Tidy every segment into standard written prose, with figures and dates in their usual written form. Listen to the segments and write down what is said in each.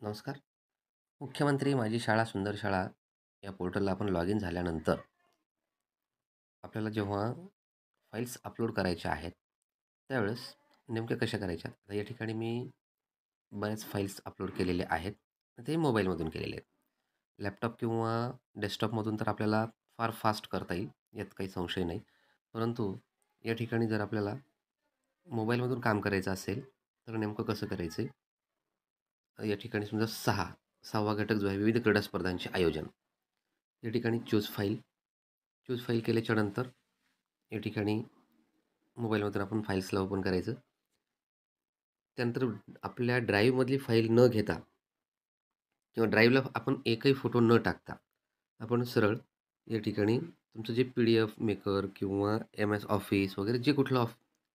नमस्कार. मुख्यमंत्री माझी शाळा सुंदर शाळा या पोर्टलला आपण लॉग इन झाल्यानंतर आपल्याला जेव्हा फाईल्स अपलोड करायच्या आहेत, त्यावेळेस नेमक्या कशा करायच्या? आता या ठिकाणी मी बऱ्याच फाईल्स अपलोड केलेले आहेत. ते मोबाईलमधून केलेले आहेत. लॅपटॉप किंवा डेस्कटॉपमधून तर आपल्याला फार फास्ट करता येईल, यात काही संशय नाही. परंतु या ठिकाणी जर आपल्याला मोबाईलमधून काम करायचं असेल, तर नेमकं कसं करायचं आहे? या ठिकाणी समजा 6वा घटक जो आहे विविध क्रीडा स्पर्धांचे आयोजन. या ठिकाणी चूज फाईल केल्याच्यानंतर या ठिकाणी मोबाईलमधून आपण फाईल्सला ओपन करायचं. त्यानंतर आपल्या ड्राईव्हमधली फाईल न घेता किंवा ड्राईव्हला आपण एकही फोटो न टाकता आपण सरळ या ठिकाणी तुमचं जे PDF मेकर किंवा MS ऑफिस वगैरे जे कुठलं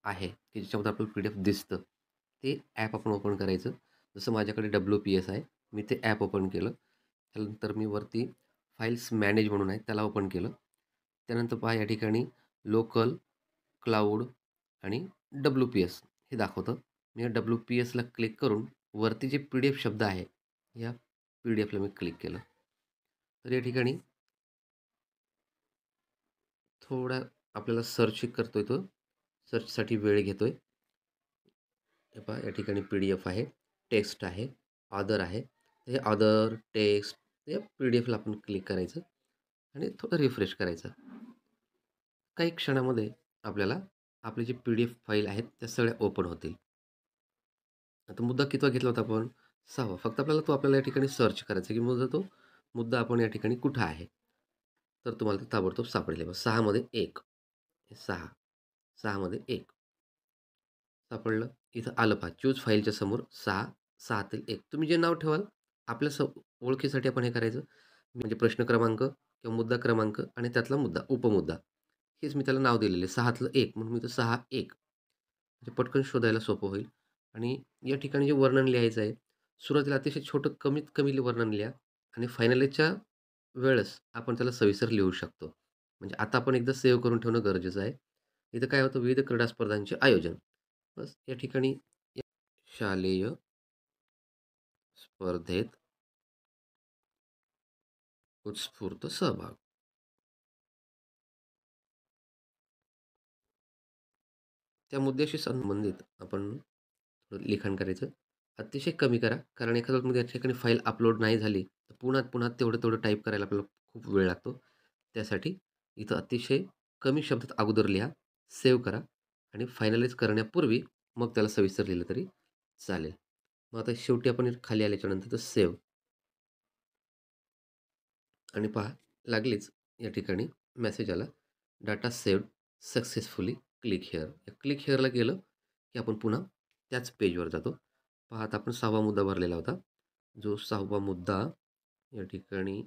आहे की ज्याच्यामध्ये आपल्याला PDF दिसतं, ते ॲप आपण ओपन करायचं. जसं माझ्याकडे WPS आहे, मी ते ॲप ओपन केलं. त्यानंतर मी वरती फाईल्स मॅनेज म्हणून आहे त्याला ओपन केलं. त्यानंतर पहा या ठिकाणी लोकल, क्लाउड आणि WPS हे दाखवतं. मी WPSला क्लिक करून वरती जे PDF शब्द आहे, या PDF ला मी क्लिक केलं. तर या ठिकाणी थोडा आपल्याला सर्च करतोय तो. सर्चसाठी वेळ घेतोय. हे पहा या ठिकाणी PDF आहे, टेक्स्ट आहे, ऑदर आहे. हे ऑदर, टेक्स्ट या PDFला आपण क्लिक करायचं आणि थोडं रिफ्रेश करायचं. काही क्षणामध्ये आपल्याला आपली जी PDF फाईल आहेत त्या सगळ्या ओपन होतील. आता मुद्दा कितवा घेतला होता आपण? 6वा. फक्त आपल्याला या ठिकाणी सर्च करायचा की मुद्दा आपण या ठिकाणी कुठं आहे? तर तुम्हाला ते ताबडतोब सापडेल. बघा 6 मध्ये 1 हे 6 मध्ये 1 सापडलं. इथं आलं पहा चूज फाईलच्या समोर 6तील 1 तुम्ही जे नाव ठेवाल आपल्या ओळखीसाठी आपण हे करायचं म्हणजे प्रश्न क्रमांक किंवा मुद्दा क्रमांक आणि त्यातला मुद्दा, उपमुद्दा हेच मी त्याला नाव दिलेलं आहे. 6तलं 1 म्हणून मी तर 6-1 म्हणजे पटकन शोधायला सोपं होईल. आणि या ठिकाणी जे वर्णन लिहायचं आहे, सुरुवातीला अतिशय छोटं कमीत कमी वर्णन लिहा आणि फायनलच्या वेळेस आपण त्याला सविस्तर लिहू शकतो. म्हणजे आता आपण एकदा सेव्ह करून ठेवणं गरजेचं आहे. इथं काय होतं विविध क्रीडा स्पर्धांचे आयोजन. बस या ठिकाणी शालेय स्पर्धेत उत्स्फूर्त सहभाग. त्या मुद्द्याशी संबंधित आपण लिखाण करायचं. अतिशय कमी करा. कारण एखाद्या वेळेस या ठिकाणी फाईल अपलोड नाही झाली, तर पुन्हा तेवढं टाईप करायला आपल्याला खूप वेळ लागतो. त्यासाठी इथं अतिशय कमी शब्दात अगोदर लिहा, सेव्ह करा आणि फायनलाईज करण्यापूर्वी मग त्याला सविस्तर लिहिलं तरी चालेल. मग आता शेवटी आपण खाली आल्याच्यानंतर सेव्ह आणि पहा लागलीच या ठिकाणी मेसेज आला, data saved successfully, click here. Click हिअरला गेलं की आपण पुन्हा त्याच पेजवर जातो. पहा आता आपण 6वा मुद्दा भरलेला होता. जो 6वा मुद्दा या ठिकाणी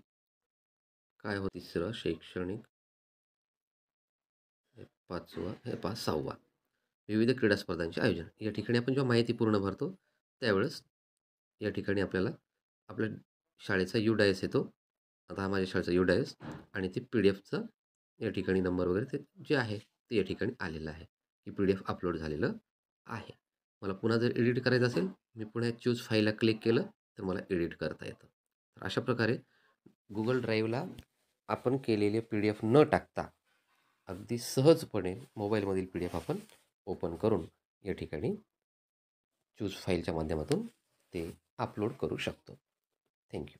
काय होतं? तिसरा शैक्षणिक, 5वा, हे पहा 6वा विविध क्रीडा स्पर्धांचे आयोजन. या ठिकाणी आपण जेव्हा माहिती पूर्ण भरतो त्यावेळेस या ठिकाणी आपल्याला आपल्या शाळेचा UDIS येतो. आता हा माझ्या शाळेचा UDIS आणि ते PDFचा या ठिकाणी नंबर वगैरे ते जे आहे ते या ठिकाणी आलेलं आहे की PDF अपलोड झालेलं आहे. मला पुन्हा जर एडिट करायचं असेल, मी पुन्हा चूज फाईलला क्लिक केलं तर मला एडिट करता येतं. तर अशा प्रकारे Google ड्राईव्हला आपण केलेले PDF न टाकता अगदी सहजपणे मोबाईलमधील PDF आपण ओपन करून या ठिकाणी चूज फाईलच्या माध्यमातून ते अपलोड करू शकतो. Thank you.